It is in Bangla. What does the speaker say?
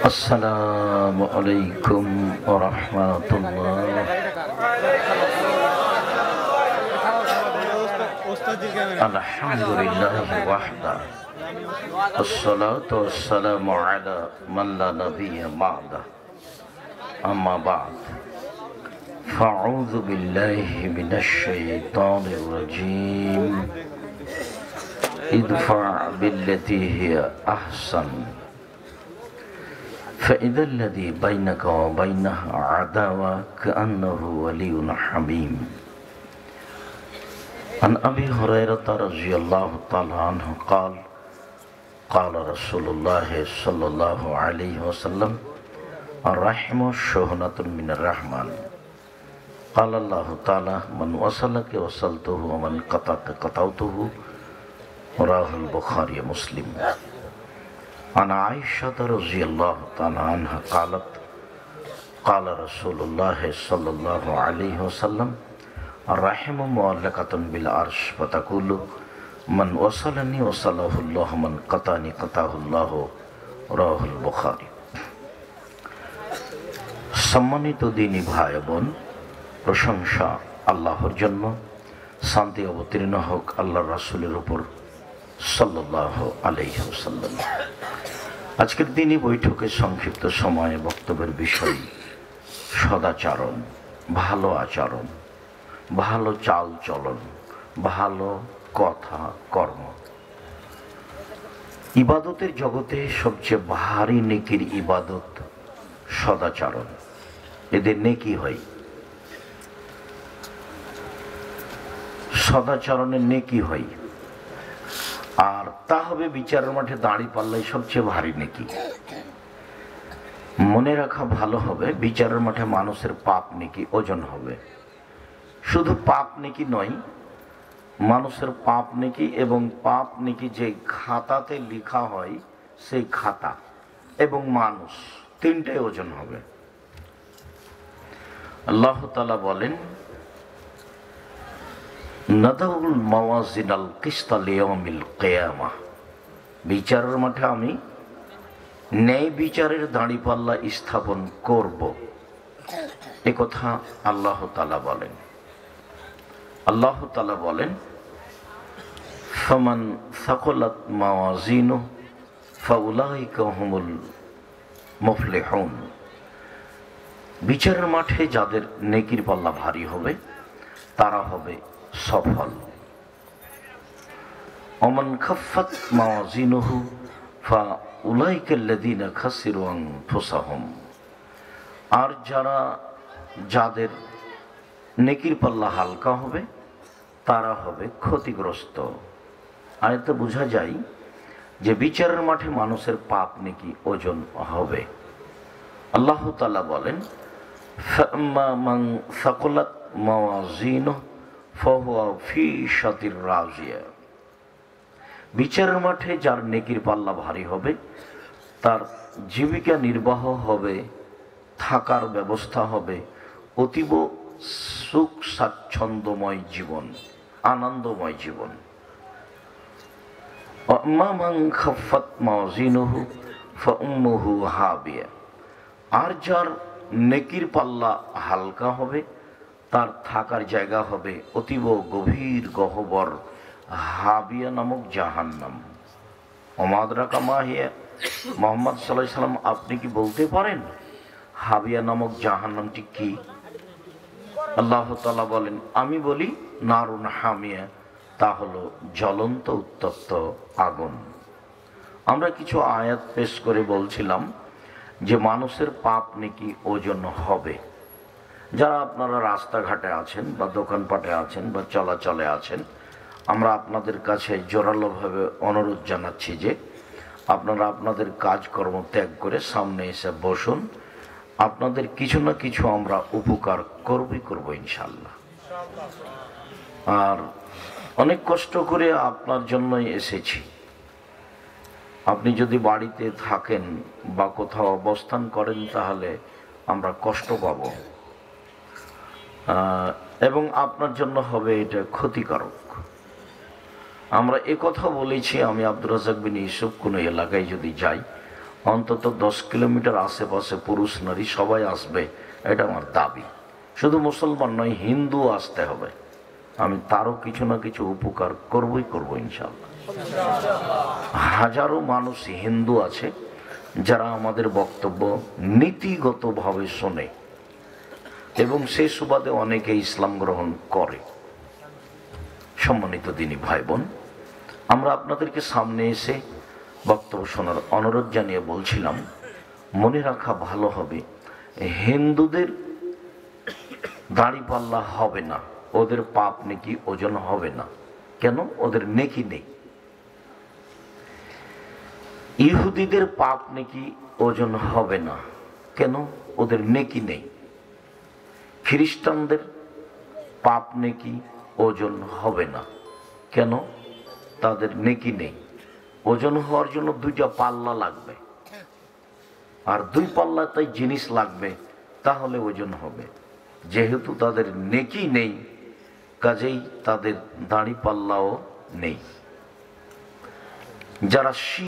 আসসালামু আলাইকুম ওয়া রাহমাতুল্লাহ। আলহামদুলিল্লাহি ওয়াহদা আসসালাতু ওয়াসসালামু আলা মান লা নাবিয়্যা বা'দা আম্মা বা'দ ফাআউযু বিল্লাহি মিনাশ শাইতানির রাজীম ইদফা' বিল্লাতী হিয়া আহসান فإذا الذي بينك وبينه عداوة كأنه ولي حميم. عن أبي هريرة رضي الله تعالى عنه قال قال رسول الله صلى الله عليه وسلم الرحم شحنة من الرحمن قال الله تعالى من وصلك وصلته ومن قطعك قطعته رواه البخاري ومسلم. عن عائشة رضي الله تعالى عنها قالت قال رسول الله صلى الله عليه وسلم الرحم معلقة بالعرش فتقول من وصلني وصله الله من قطعني قطعه الله رواه البخاري. সম্মানিত দ্বীনী ভাই বোন, প্রশংসা আল্লাহর জন্য, শান্তি অবতীর্ণ হোক আল্লাহর রাসূলের উপর সাল্লাল্লাহু আলাইহি ওয়াসাল্লাম। আজকের দিনই বৈঠকে সংক্ষিপ্ত সময়ে বক্তব্যের বিষয় সদাচরণ, ভালো আচরণ, ভালো চাল চলন, ভালো কথা কর্ম। ইবাদতের জগতে সবচেয়ে ভারী নেকির ইবাদত সদাচরণ। এদের নেকি হয়, সদাচরণের নেকি হয়, আর তা হবে বিচারের মাঠে দাঁড়িয়ে পাল্লাই সবচেয়ে ভারী নেকি। মনে রাখা ভালো হবে, বিচারের মাঠে মানুষের পাপ নেকি ওজন হবে। শুধু পাপ নেকি নয়, মানুষের পাপ নেকি এবং পাপ নেকি যে খাতাতে লেখা হয় সেই খাতা এবং মানুষ তিনটাই ওজন হবে। আল্লাহ তাআলা বলেন নাদাউল মাওয়াজিনাল কিসতা লিয়াউমিল কিয়ামাহ, বিচারের মাঠে আমি ন্যায় বিচারের দাঁড়িপাল্লা স্থাপন করব, এ কথা আল্লাহ তাআলা বলেন। আল্লাহ তাআলা বলেন ফামান সাকালাত মাওয়াজিনুহু ফাউলাইকা হুমুল মুফলিহুন। বিচারের মাঠে যাদের নেকির পাল্লা ভারী হবে তারা হবে সফল। ওমান খাফফাত মাওয়াজিনুহু ফাউলাইকা আল্লাযীনা খাসিরু আনফুসাহুম। আর যাদের নেকির পাল্লা হালকা হবে তারা হবে ক্ষতিগ্রস্ত। আয়াতে বোঝা যায় যে বিচারের মাঠে মানুষের পাপ নেকি ওজন হবে। আল্লাহ তাআলা বলেন ফাম্মা মান সাকালাত মাওয়াজিনুহু ফাহুয়া ফি শাতির রাজিয়া। বিচারের মাঠে যার নেকির পাল্লা ভারী হবে তার জীবিকা নির্বাহ হবে, থাকার ব্যবস্থা হবে, অতীব সুখ স্বাচ্ছন্দ্যময় জীবন, আনন্দময় জীবন। ওয়াম্মা মান খাফফাত মাওয়াজিনুহু ফাউম্মুহু হাবিয়া। আর যার নেকির পাল্লা হালকা হবে তার থাকার জায়গা হবে অতীব গভীর গহ্বর হাবিয়া নামক জাহান্নাম। ওমাদরাকা মা হিয়া, মুহাম্মদ সাল্লাল্লাহু আলাইহি সাল্লাম আপনি কি বলতে পারেন হাবিয়া নামক জাহান্নামটি কি? আল্লাহ তাআলা বলেন আমি বলি নারুন হামিয়া, তা হলো জ্বলন্ত উত্তপ্ত আগুন। আমরা কিছু আয়াত পেশ করে বলছিলাম যে মানুষের পাপ নেকি ওজন হবে। যারা আপনারা রাস্তাঘাটে আছেন বা দোকানপাটে আছেন বা চলাচলে আছেন, আমরা আপনাদের কাছে জোরালোভাবে অনুরোধ জানাচ্ছি যে আপনারা আপনাদের কাজকর্ম ত্যাগ করে সামনে এসে বসুন। আপনাদের কিছু না কিছু আমরা উপকার করব ইনশাআল্লাহ। আর অনেক কষ্ট করে আপনার জন্যই এসেছি। আপনি যদি বাড়িতে থাকেন বা কোথাও অবস্থান করেন তাহলে আমরা কষ্ট পাব এবং আপনার জন্য হবে এটা ক্ষতিকারক। আমরা একথা বলেছি, আমি আব্দুর রাজ্জাক বিন ইউসুফ কোনো এলাকায় যদি যাই, অন্তত 10 কিলোমিটার আশেপাশে পুরুষ নারী সবাই আসবে, এটা আমার দাবি। শুধু মুসলমান নয়, হিন্দু আসতে হবে। আমি তারও কিছু না কিছু উপকার করবই করবো ইনশাআল্লাহ। হাজারো মানুষ হিন্দু আছে যারা আমাদের বক্তব্য নীতিগতভাবে শোনে এবং সে সুবাদে অনেকে ইসলাম গ্রহণ করে। সম্মানিত দিনী ভাই বোন, আমরা আপনাদেরকে সামনে এসে বক্তব্য শোনার অনুরোধ জানিয়ে বলছিলাম, মনে রাখা ভালো হবে, হিন্দুদের দাড়িপাল্লা হবে না, ওদের পাপ নেকি ওজন হবে না। কেন? ওদের নেকি নেই। ইহুদিদের পাপ নেকি ওজন হবে না। কেন? ওদের নেকি নেই। খ্রিস্টানদের পাপ নেকি ওজন হবে না। কেন? তাদের নেকি নেই। ওজন হওয়ার জন্য দুইটা পাল্লা লাগবে, আর দুই পাল্লাতেই জিনিস লাগবে, তাহলে ওজন হবে। যেহেতু তাদের নেকি নেই, কাজেই তাদের দাড়ি পাল্লাও নেই। যারা